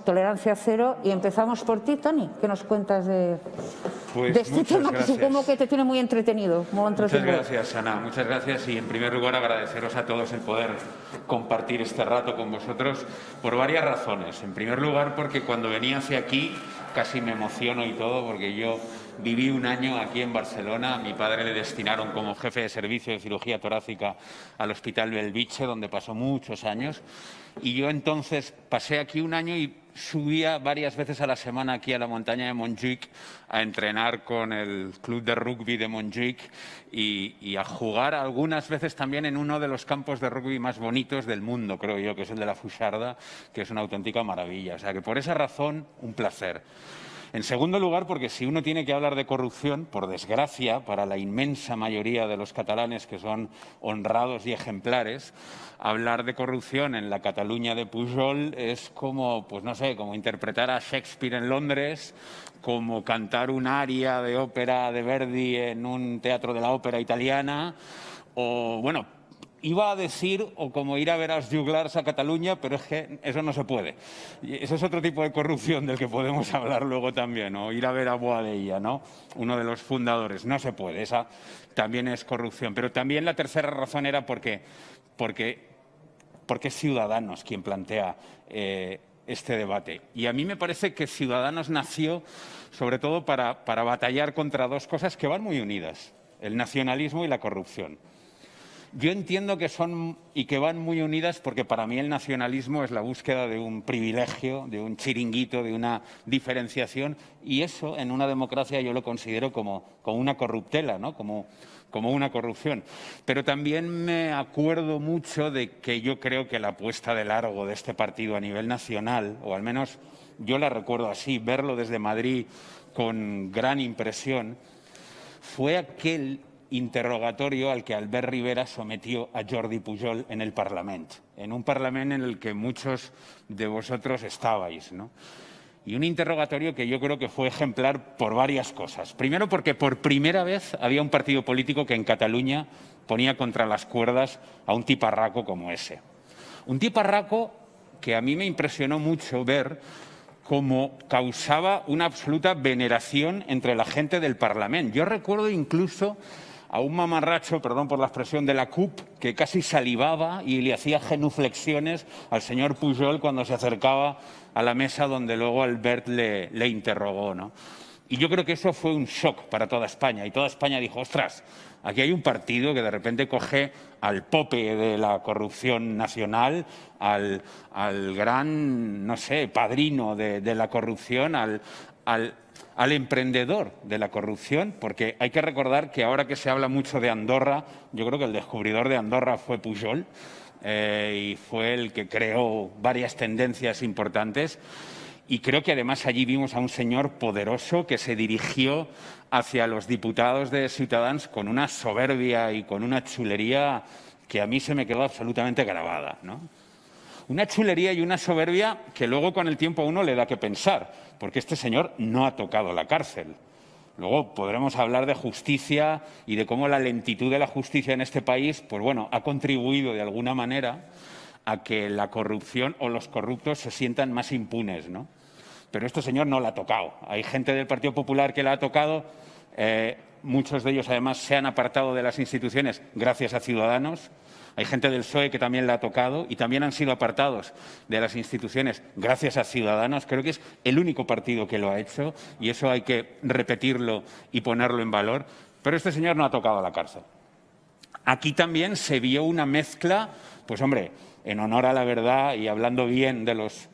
Tolerancia cero, y empezamos por ti, Toni. ¿Qué nos cuentas de este tema que supongo que te tiene muy entretenido? Muchas gracias, Ana. Muchas gracias, y en primer lugar agradeceros a todos el poder compartir este rato con vosotros por varias razones. En primer lugar, porque cuando venía hacia aquí casi me emociono y todo, porque yo viví un año aquí en Barcelona. A mi padre le destinaron como jefe de servicio de cirugía torácica al Hospital Bellvitge, donde pasó muchos años. Y yo entonces pasé aquí un año y subía varias veces a la semana aquí a la montaña de Montjuïc a entrenar con el club de rugby de Montjuïc y a jugar algunas veces también en uno de los campos de rugby más bonitos del mundo, creo yo, que es el de la Foixarda, que es una auténtica maravilla. O sea que por esa razón, un placer. En segundo lugar, porque si uno tiene que hablar de corrupción, por desgracia, para la inmensa mayoría de los catalanes que son honrados y ejemplares, hablar de corrupción en la Cataluña de Pujol es como, pues no sé, como interpretar a Shakespeare en Londres, como cantar un aria de ópera de Verdi en un teatro de la ópera italiana, o bueno, iba a decir, o como ir a ver a los juglars a Cataluña, pero es que eso no se puede. Ese es otro tipo de corrupción del que podemos hablar luego también, o ir a ver a Boadella, ¿no? Uno de los fundadores. No se puede, esa también es corrupción. Pero también la tercera razón era porque es Ciudadanos quien plantea este debate. Y a mí me parece que Ciudadanos nació sobre todo para batallar contra dos cosas que van muy unidas: el nacionalismo y la corrupción. Yo entiendo que son y que van muy unidas porque para mí el nacionalismo es la búsqueda de un privilegio, de un chiringuito, de una diferenciación, y eso en una democracia yo lo considero como una corruptela, ¿no? como una corrupción. Pero también me acuerdo mucho de que yo creo que la apuesta de largo de este partido a nivel nacional, o al menos yo la recuerdo así, verlo desde Madrid con gran impresión, fue aquel interrogatorio al que Albert Rivera sometió a Jordi Pujol en el Parlamento, en un Parlamento en el que muchos de vosotros estabais, ¿no? Y un interrogatorio que yo creo que fue ejemplar por varias cosas. Primero, porque por primera vez había un partido político que en Cataluña ponía contra las cuerdas a un tiparraco como ese. Un tiparraco que a mí me impresionó mucho ver cómo causaba una absoluta veneración entre la gente del Parlamento. Yo recuerdo incluso a un mamarracho, perdón por la expresión, de la CUP, que casi salivaba y le hacía genuflexiones al señor Pujol cuando se acercaba a la mesa donde luego Albert le interrogó, ¿no? Y yo creo que eso fue un shock para toda España. Y toda España dijo, ostras, aquí hay un partido que de repente coge al pope de la corrupción nacional, al gran, no sé, padrino de la corrupción, al emprendedor de la corrupción, porque hay que recordar que ahora que se habla mucho de Andorra, yo creo que el descubridor de Andorra fue Pujol, y fue el que creó varias tendencias importantes. Y creo que además allí vimos a un señor poderoso que se dirigió hacia los diputados de Ciutadans con una soberbia y con una chulería que a mí se me quedó absolutamente grabada, ¿no? Una chulería y una soberbia que luego con el tiempo a uno le da que pensar, porque este señor no ha tocado la cárcel. Luego podremos hablar de justicia y de cómo la lentitud de la justicia en este país, pues bueno, ha contribuido de alguna manera a que la corrupción o los corruptos se sientan más impunes, ¿no? Pero este señor no la ha tocado. Hay gente del Partido Popular que la ha tocado. Muchos de ellos, además, se han apartado de las instituciones gracias a Ciudadanos. Hay gente del PSOE que también la ha tocado y también han sido apartados de las instituciones gracias a Ciudadanos. Creo que es el único partido que lo ha hecho y eso hay que repetirlo y ponerlo en valor. Pero este señor no ha tocado la cárcel. Aquí también se vio una mezcla, pues hombre, en honor a la verdad y hablando bien de los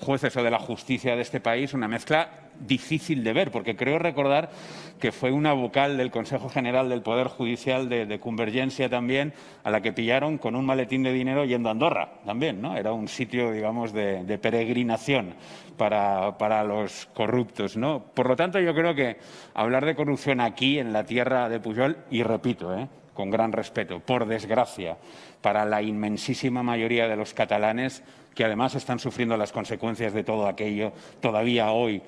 jueces o de la justicia de este país, una mezcla difícil de ver, porque creo recordar que fue una vocal del Consejo General del Poder Judicial de Convergencia también, a la que pillaron con un maletín de dinero yendo a Andorra también, ¿no? Era un sitio, digamos, de peregrinación para los corruptos, ¿no? Por lo tanto, yo creo que hablar de corrupción aquí, en la tierra de Pujol, y repito, con gran respeto, por desgracia, para la inmensísima mayoría de los catalanes, que además están sufriendo las consecuencias de todo aquello todavía hoy,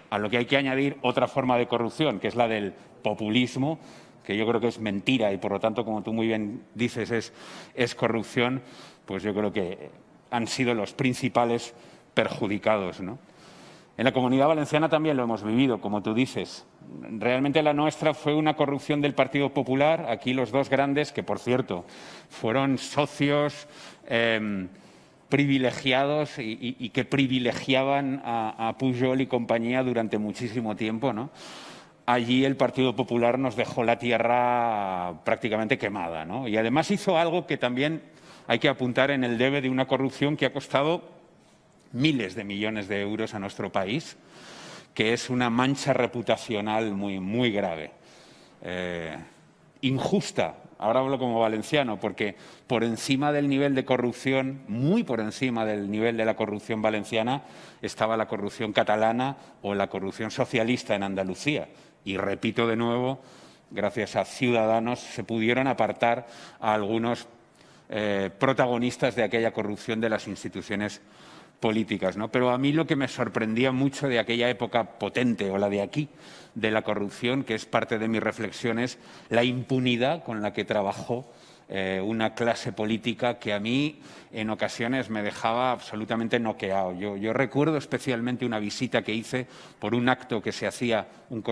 a lo que hay que añadir otra forma de corrupción, que es la del populismo, que yo creo que es mentira y, por lo tanto, como tú muy bien dices, es corrupción. Pues yo creo que han sido los principales perjudicados, ¿no? En la Comunidad Valenciana también lo hemos vivido, como tú dices. Realmente la nuestra fue una corrupción del Partido Popular. Aquí los dos grandes, que por cierto fueron socios privilegiados y que privilegiaban a Pujol y compañía durante muchísimo tiempo, ¿no? Allí el Partido Popular nos dejó la tierra prácticamente quemada, ¿no? Y además hizo algo que también hay que apuntar en el debe de una corrupción que ha costado miles de millones de euros a nuestro país, que es una mancha reputacional muy, muy grave. Injusta, ahora hablo como valenciano, porque por encima del nivel de corrupción, muy por encima del nivel de la corrupción valenciana, estaba la corrupción catalana o la corrupción socialista en Andalucía. Y repito de nuevo, gracias a Ciudadanos se pudieron apartar a algunos protagonistas de aquella corrupción de las instituciones políticas, ¿no? Pero a mí lo que me sorprendía mucho de aquella época potente, o la de aquí, de la corrupción, que es parte de mis reflexiones, la impunidad con la que trabajó una clase política que a mí en ocasiones me dejaba absolutamente noqueado. Yo recuerdo especialmente una visita que hice por un acto que se hacía, un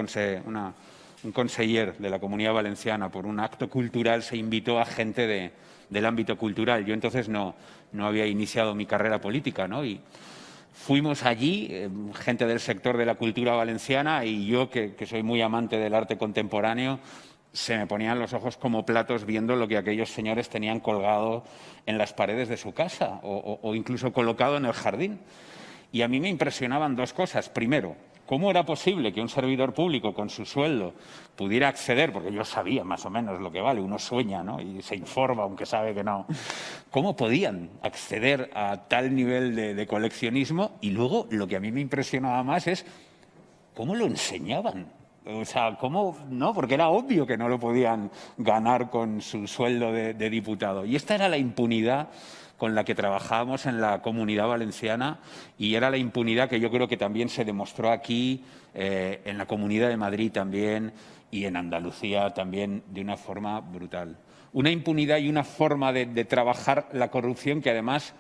conseller de la Comunidad Valenciana, por un acto cultural, se invitó a gente del ámbito cultural. Yo entonces no había iniciado mi carrera política, ¿no? Y fuimos allí, gente del sector de la cultura valenciana, y yo, que soy muy amante del arte contemporáneo, se me ponían los ojos como platos viendo lo que aquellos señores tenían colgado en las paredes de su casa o incluso colocado en el jardín. Y a mí me impresionaban dos cosas. Primero, ¿cómo era posible que un servidor público con su sueldo pudiera acceder? Porque yo sabía más o menos lo que vale, uno sueña, ¿no? Y se informa, aunque sabe que no. ¿Cómo podían acceder a tal nivel de coleccionismo? Y luego, lo que a mí me impresionaba más es cómo lo enseñaban. O sea, ¿cómo? No, porque era obvio que no lo podían ganar con su sueldo de diputado. Y esta era la impunidad con la que trabajábamos en la Comunidad Valenciana, y era la impunidad que yo creo que también se demostró aquí, en la Comunidad de Madrid también, y en Andalucía también, de una forma brutal. Una impunidad y una forma de trabajar la corrupción que además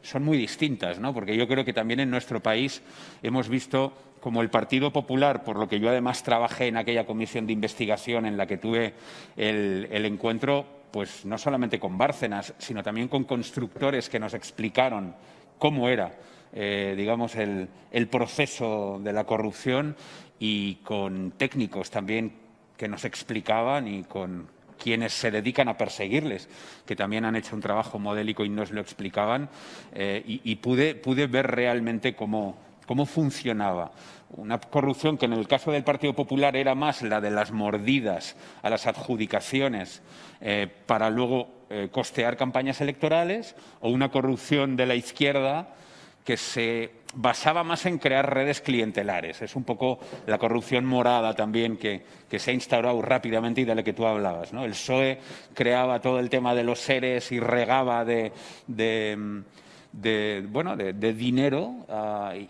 son muy distintas, ¿no? Porque yo creo que también en nuestro país hemos visto como el Partido Popular, por lo que yo además trabajé en aquella comisión de investigación en la que tuve el encuentro, pues no solamente con Bárcenas, sino también con constructores que nos explicaron cómo era, digamos, el proceso de la corrupción, y con técnicos también que nos explicaban, y con quienes se dedican a perseguirles, que también han hecho un trabajo modélico y nos lo explicaban, y pude ver realmente cómo funcionaba. Una corrupción que en el caso del Partido Popular era más la de las mordidas a las adjudicaciones para luego costear campañas electorales, o una corrupción de la izquierda que se basaba más en crear redes clientelares. Es un poco la corrupción morada también que se ha instaurado rápidamente y de la que tú hablabas, ¿no? El PSOE creaba todo el tema de los seres y regaba de dinero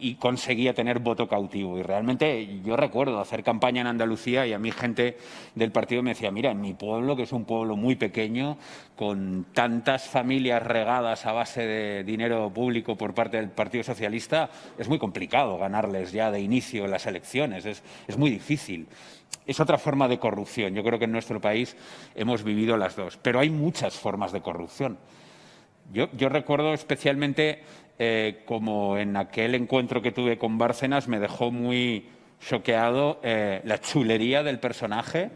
y conseguía tener voto cautivo. Y realmente yo recuerdo hacer campaña en Andalucía y a mí gente del partido me decía, mira, en mi pueblo, que es un pueblo muy pequeño, con tantas familias regadas a base de dinero público por parte del Partido Socialista, es muy complicado ganarles ya de inicio las elecciones, es muy difícil. Es otra forma de corrupción. Yo creo que en nuestro país hemos vivido las dos, pero hay muchas formas de corrupción. Yo recuerdo especialmente como en aquel encuentro que tuve con Bárcenas me dejó muy choqueado la chulería del personaje,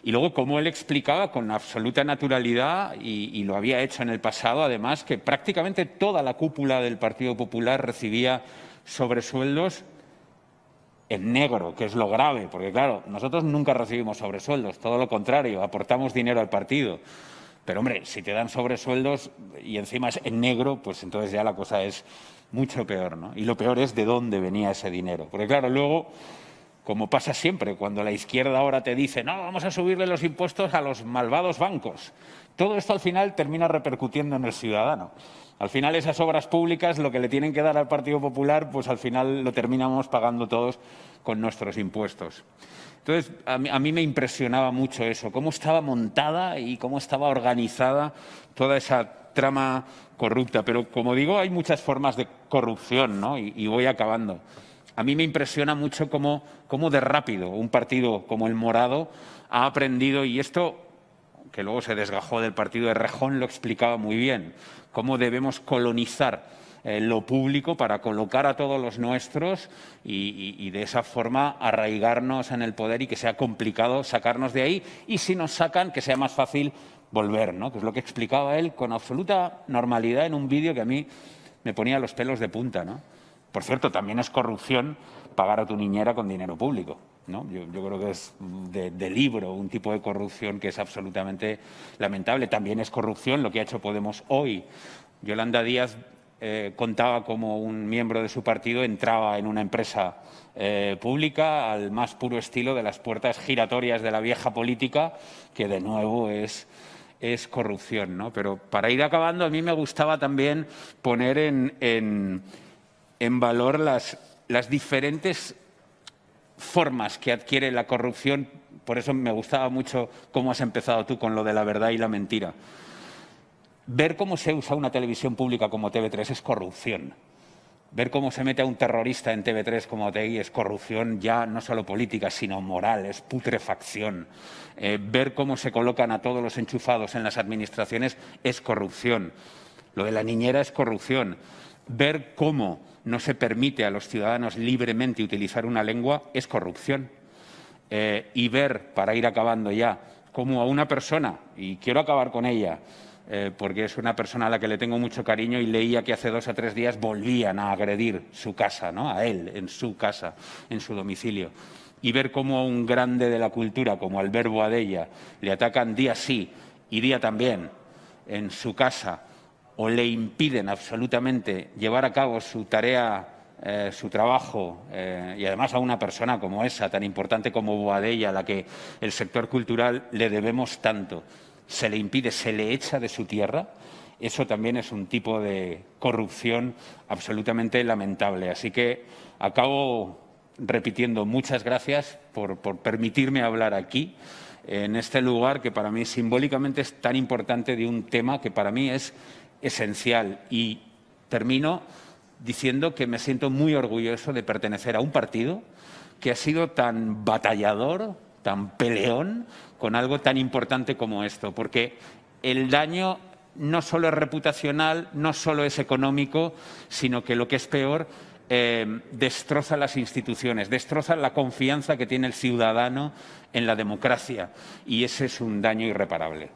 y luego cómo él explicaba con absoluta naturalidad, y lo había hecho en el pasado además, que prácticamente toda la cúpula del Partido Popular recibía sobresueldos en negro, que es lo grave, porque claro, nosotros nunca recibimos sobresueldos, todo lo contrario, aportamos dinero al partido. Pero, hombre, si te dan sobresueldos y encima es en negro, pues entonces ya la cosa es mucho peor, ¿no? Y lo peor es de dónde venía ese dinero. Porque, claro, luego, como pasa siempre, cuando la izquierda ahora te dice no, vamos a subirle los impuestos a los malvados bancos, todo esto al final termina repercutiendo en el ciudadano. Al final esas obras públicas, lo que le tienen que dar al Partido Popular, pues al final lo terminamos pagando todos con nuestros impuestos. Entonces, a mí me impresionaba mucho eso, cómo estaba montada y cómo estaba organizada toda esa trama corrupta. Pero, como digo, hay muchas formas de corrupción, ¿no? Y voy acabando. A mí me impresiona mucho cómo de rápido un partido como el Morado ha aprendido, y esto, que luego se desgajó del partido de Rejón, lo explicaba muy bien, cómo debemos colonizar lo público para colocar a todos los nuestros y de esa forma arraigarnos en el poder y que sea complicado sacarnos de ahí, y si nos sacan, que sea más fácil volver, ¿no? Que es lo que explicaba él con absoluta normalidad en un vídeo que a mí me ponía los pelos de punta, ¿no? Por cierto, también es corrupción pagar a tu niñera con dinero público, ¿no? Yo creo que es de libro un tipo de corrupción que es absolutamente lamentable. También es corrupción lo que ha hecho Podemos hoy. Yolanda Díaz contaba cómo un miembro de su partido entraba en una empresa pública al más puro estilo de las puertas giratorias de la vieja política, que de nuevo es corrupción, ¿no? Pero para ir acabando, a mí me gustaba también poner en valor las diferentes formas que adquiere la corrupción. Por eso me gustaba mucho cómo has empezado tú con lo de la verdad y la mentira. Ver cómo se usa una televisión pública como TV3 es corrupción. Ver cómo se mete a un terrorista en TV3 como Otegi es corrupción ya no solo política, sino moral, es putrefacción. Ver cómo se colocan a todos los enchufados en las administraciones es corrupción. Lo de la niñera es corrupción. Ver cómo no se permite a los ciudadanos libremente utilizar una lengua es corrupción. Y ver, para ir acabando ya, cómo a una persona, y quiero acabar con ella, porque es una persona a la que le tengo mucho cariño, y leía que hace 2 o 3 días volvían a agredir su casa, ¿no? A él, en su casa, en su domicilio. Y ver cómo a un grande de la cultura, como Albert Boadella, le atacan día sí y día también en su casa, o le impiden absolutamente llevar a cabo su tarea, su trabajo, y además a una persona como esa, tan importante como Boadella, a la que el sector cultural le debemos tanto, se le impide, se le echa de su tierra, eso también es un tipo de corrupción absolutamente lamentable. Así que acabo repitiendo muchas gracias por permitirme hablar aquí, en este lugar que para mí simbólicamente es tan importante, de un tema que para mí es esencial. Y termino diciendo que me siento muy orgulloso de pertenecer a un partido que ha sido tan batallador, tan peleón con algo tan importante como esto, porque el daño no solo es reputacional, no solo es económico, sino que lo que es peor, destroza las instituciones, destroza la confianza que tiene el ciudadano en la democracia, y ese es un daño irreparable.